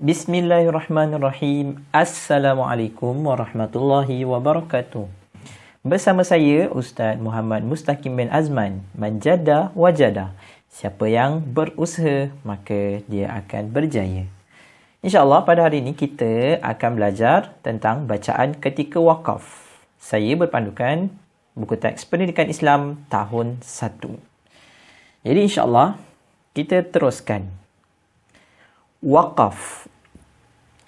Bismillahirrahmanirrahim. Assalamualaikum warahmatullahi wabarakatuh. Bersama saya Ustaz Muhammad Mustaqim bin Azman, Manjada Wajada. Siapa yang berusaha maka dia akan berjaya. InsyaAllah pada hari ini kita akan belajar tentang bacaan ketika wakaf. Saya berpandukan buku teks Pendidikan Islam tahun 1. Jadi insyaAllah kita teruskan. Wakaf.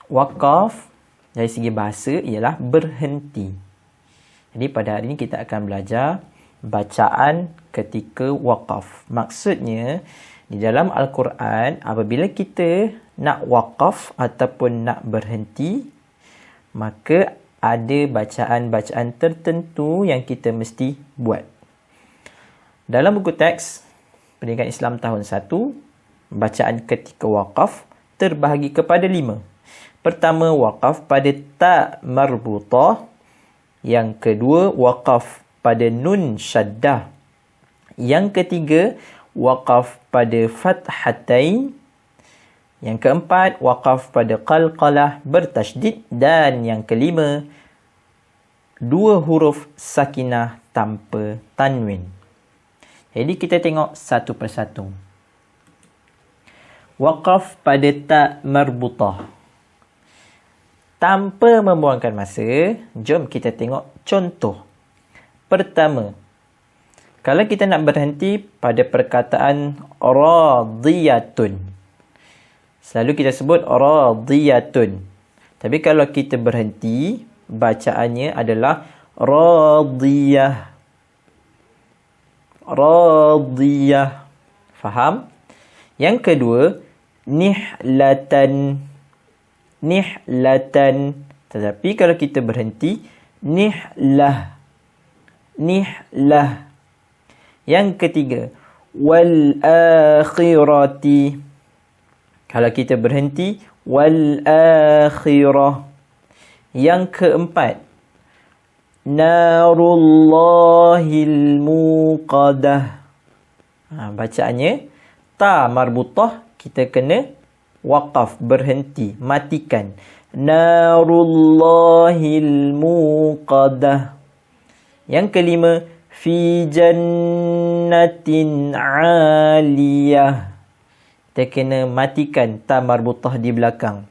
Wakaf dari segi bahasa ialah berhenti. Jadi pada hari ini kita akan belajar bacaan ketika wakaf. Maksudnya di dalam Al-Quran apabila kita nak wakaf ataupun nak berhenti, maka ada bacaan-bacaan tertentu yang kita mesti buat. Dalam buku teks Pendidikan Islam tahun 1, bacaan ketika wakaf terbahagi kepada 5. Pertama, wakaf pada ta marbutah. Yang kedua, wakaf pada nun syaddah. Yang ketiga, wakaf pada fathatain. Yang keempat, wakaf pada qalqalah bertasydid. Dan yang kelima, 2 huruf sakinah tanpa tanwin. Jadi kita tengok satu persatu. Wakaf pada ta marbutah. Tanpa membuangkan masa, jom kita tengok contoh. Pertama, kalau kita nak berhenti pada perkataan radiyatun, selalu kita sebut radiyatun. Tapi kalau kita berhenti, bacaannya adalah radiyah. Radiyah. Faham? Yang kedua, nihlatan. Nihlatan. Tetapi kalau kita berhenti, nihlah. Nihlah. Yang ketiga, wal akhirati. Kalau kita berhenti, wal akhirah. Yang keempat, narullahil muqadah. Bacaannya ta marbutah, kita kena wakaf, berhenti, matikan. Narullahil muqadah. Yang kelima, fi jannatin aliyah. Kita kena matikan ta marbutah di belakang.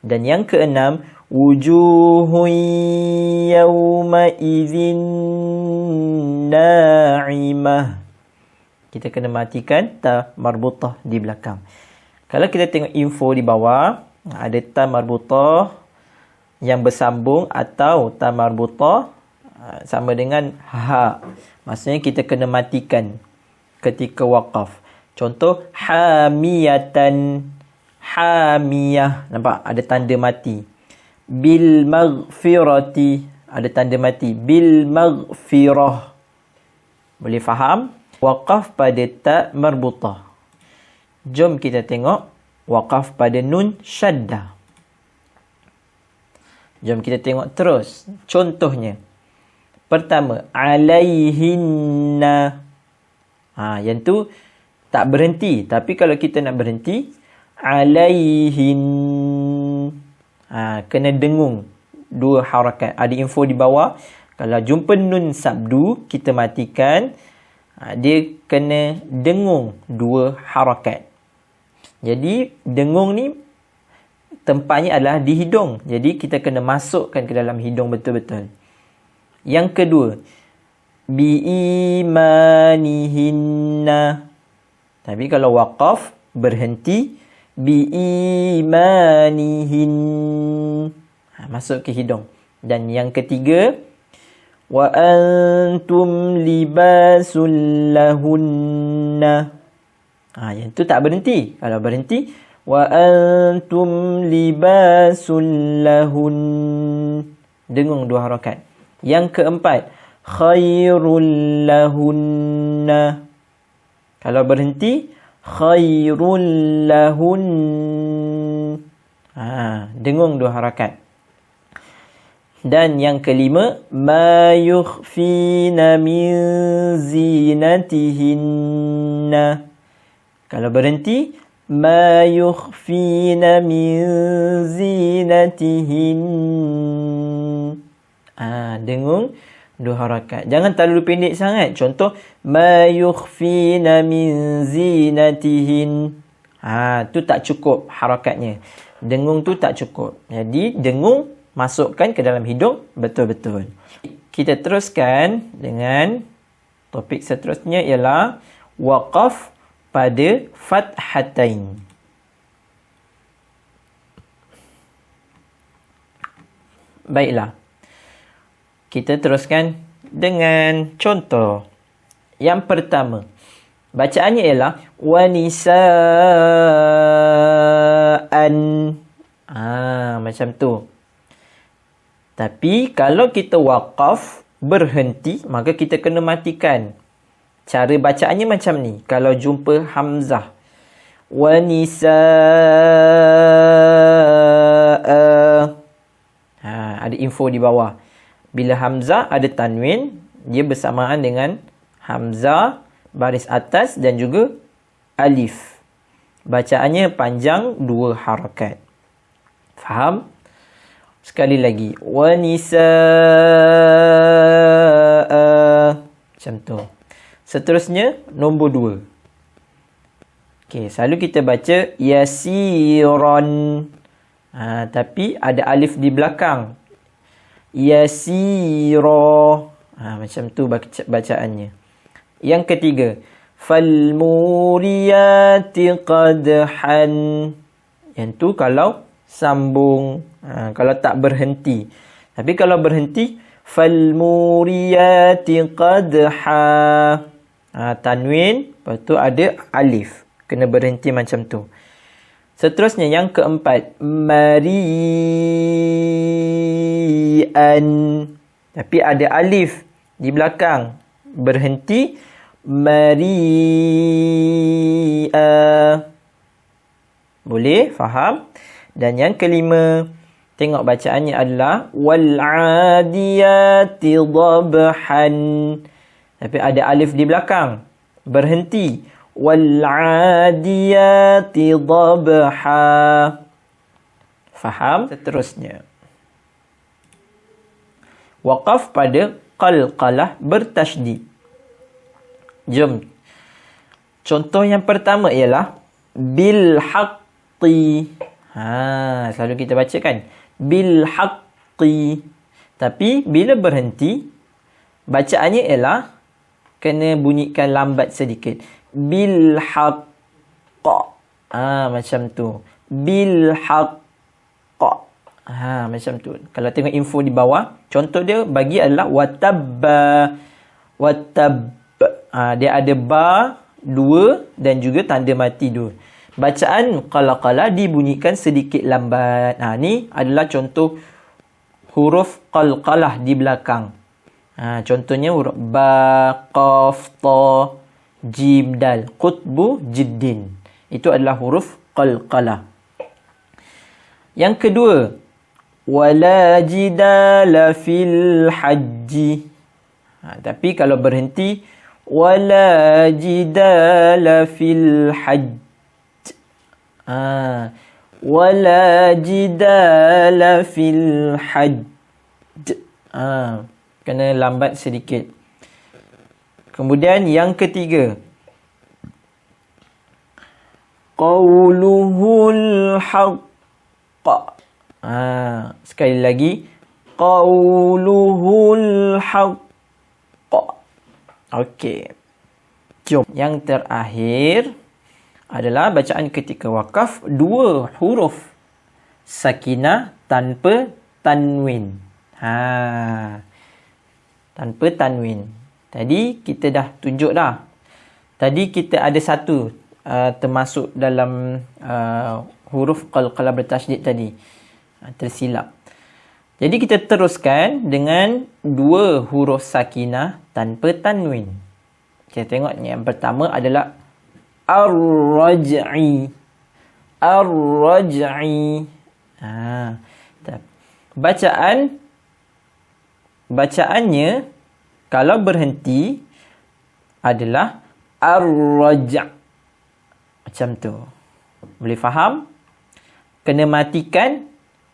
Dan yang keenam, wujuhun yawma idzin na'imah. Kita kena matikan ta marbutah di belakang. Kalau kita tengok info di bawah, ada ta marbutah yang bersambung atau ta marbutah sama dengan ha. Maksudnya kita kena matikan ketika wakaf. Contoh, hamiyatan. Hamiyah. Nampak? Ada tanda mati. Bil maghfirati. Ada tanda mati. Bil maghfirah. Boleh faham? Wakaf pada ta marbutah. Jom kita tengok wakaf pada nun syaddah. Jom kita tengok terus contohnya. Pertama, alaihinna. Yang tu tak berhenti. Tapi kalau kita nak berhenti, alaihin. Kena dengung 2 harakat. Ada info di bawah. Kalau jumpa nun sabdu, kita matikan. Dia kena dengung 2 harakat. Jadi, dengung ni tempatnya adalah di hidung. Jadi, kita kena masukkan ke dalam hidung betul-betul. Yang kedua, biimanihinna. Tapi kalau wakaf, berhenti, biimanihin. Masuk ke hidung. Dan yang ketiga, wa antum libasul lahunna. Yang tu tak berhenti. Kalau berhenti, wa antum libasul lahun. Dengung 2 harakat. Yang keempat, khairul lahunna. Kalau berhenti, khairul lahun. Dengung 2 harakat. Dan yang kelima, ma yukhfina min zinatihinna. Kalau berhenti, ma yukhfina min zinatihin. Dengung dua harakat. Jangan terlalu pendek sangat. Contoh, ma yukhfina min zinatihin. Tu tak cukup harakatnya. Dengung tu tak cukup. Jadi, dengung masukkan ke dalam hidung betul-betul. Kita teruskan dengan topik seterusnya ialah waqaf pada fathatain. Baiklah. Kita teruskan dengan contoh. Yang pertama, bacaannya ialah wanisa'an. Macam tu. Tapi kalau kita waqaf berhenti, maka kita kena matikan. Cara bacaannya macam ni. Kalau jumpa hamzah, wanisa'a. Ada info di bawah. Bila hamzah ada tanwin, dia bersamaan dengan hamzah baris atas dan juga alif. Bacaannya panjang 2 harakat. Faham? Sekali lagi. Wanisa'a. Macam tu. Seterusnya, nombor 2. Okey, selalu kita baca yasiran. Tapi ada alif di belakang. Yasira. Macam tu bacaannya. Yang ketiga, falmuriyati qadhan. Yang tu kalau sambung, kalau tak berhenti. Tapi kalau berhenti, falmuriyati qadha. Tanwin, lepas tu ada alif. Kena berhenti macam tu. Seterusnya yang keempat, mari'an. Tapi ada alif di belakang. Berhenti, mari'a. Boleh? Faham? Dan yang kelima, tengok bacaannya adalah wal'adiyati dhabhan. Tapi ada alif di belakang. Berhenti. Wal'adiyati dhabha. Faham? Seterusnya, waqaf pada qalqalah bertasydid. Jom. Contoh yang pertama ialah bil haqqi. Selalu kita bacakan bil haqqi. Tapi bila berhenti, bacaannya ialah kena bunyikan lambat sedikit. Bil haqqa. Macam tu. Bil haqqa. Macam tu. Kalau tengok info di bawah, contoh dia bagi adalah watabba. Watab. Dia ada ba 2 dan juga tanda mati 2. Bacaan qalqalah dibunyikan sedikit lambat. Ni adalah contoh huruf qalqalah di belakang. Contohnya huruf ba, qaf, ta, jim, dal, qutbu, jiddin. Itu adalah huruf qalqalah. Yang kedua, wala jidala fil hajji. Tapi kalau berhenti, wala jidala fil hajj. Wala jidala fil hajj. Kena lambat sedikit. Kemudian yang ketiga, qauluhul haqq. Sekali lagi, qauluhul haqq. Okey. Jom. Yang terakhir adalah bacaan ketika wakaf 2 huruf sakinah tanpa tanwin. Tanpa tanwin. Tadi kita dah tunjuk dah. Tadi kita ada satu termasuk dalam huruf qalqalah bertasydid tadi. Tersilap. Jadi kita teruskan dengan 2 huruf sakinah tanpa tanwin. Kita tengok yang pertama adalah ar-raj'i. Ar-raj'i. Bacaannya kalau berhenti adalah ar-raj'. Macam tu. Boleh faham? Kena matikan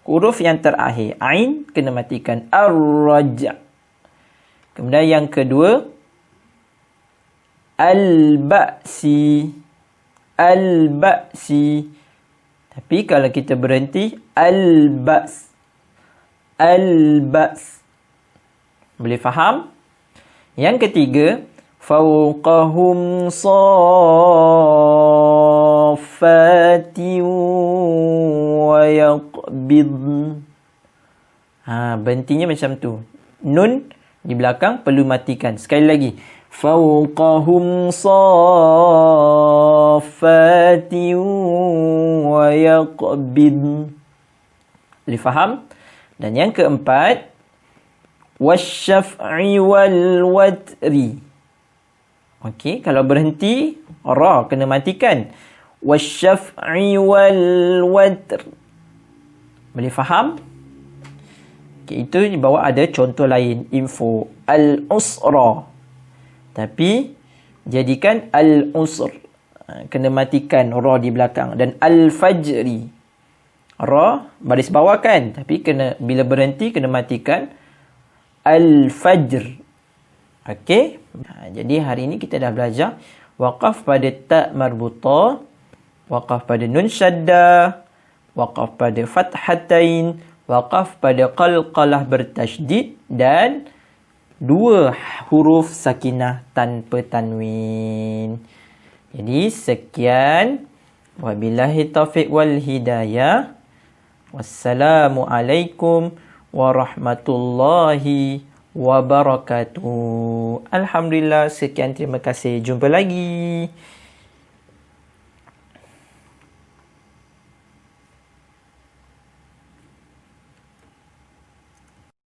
huruf yang terakhir. Ain kena matikan. Ar-raja'. Kemudian yang kedua, al-ba'si. Al-ba'si. Tapi kalau kita berhenti, al-ba's. Al-ba's. Boleh faham? Yang ketiga, fawqahum saffati wa yaqbid. Berhentinya macam tu. Nun di belakang perlu matikan. Sekali lagi. Fawqahum saffati wa yaqbid. Boleh faham? Dan yang keempat, wasyaf'i wal watri. Okey, kalau berhenti, ra kena matikan. Wasyaf'i wal watr. Boleh faham? Okay, itu di bawah ada contoh lain, info. Al-usra. Tapi, jadikan al-usr. Kena matikan ra di belakang. Dan al-fajri. Ra, baris bawah kan? Tapi kena bila berhenti, kena matikan al-fajr. Okey. Jadi hari ini kita dah belajar waqaf pada ta marbutah, waqaf pada nun syaddah, waqaf pada fathatain, waqaf pada qalqalah bertasydid dan dua huruf sakinah tanpa tanwin. Jadi sekian, wabillahi taufiq wal hidayah. Wassalamualaikum warahmatullahi wabarakatuh. Alhamdulillah, sekian, terima kasih. Jumpa lagi.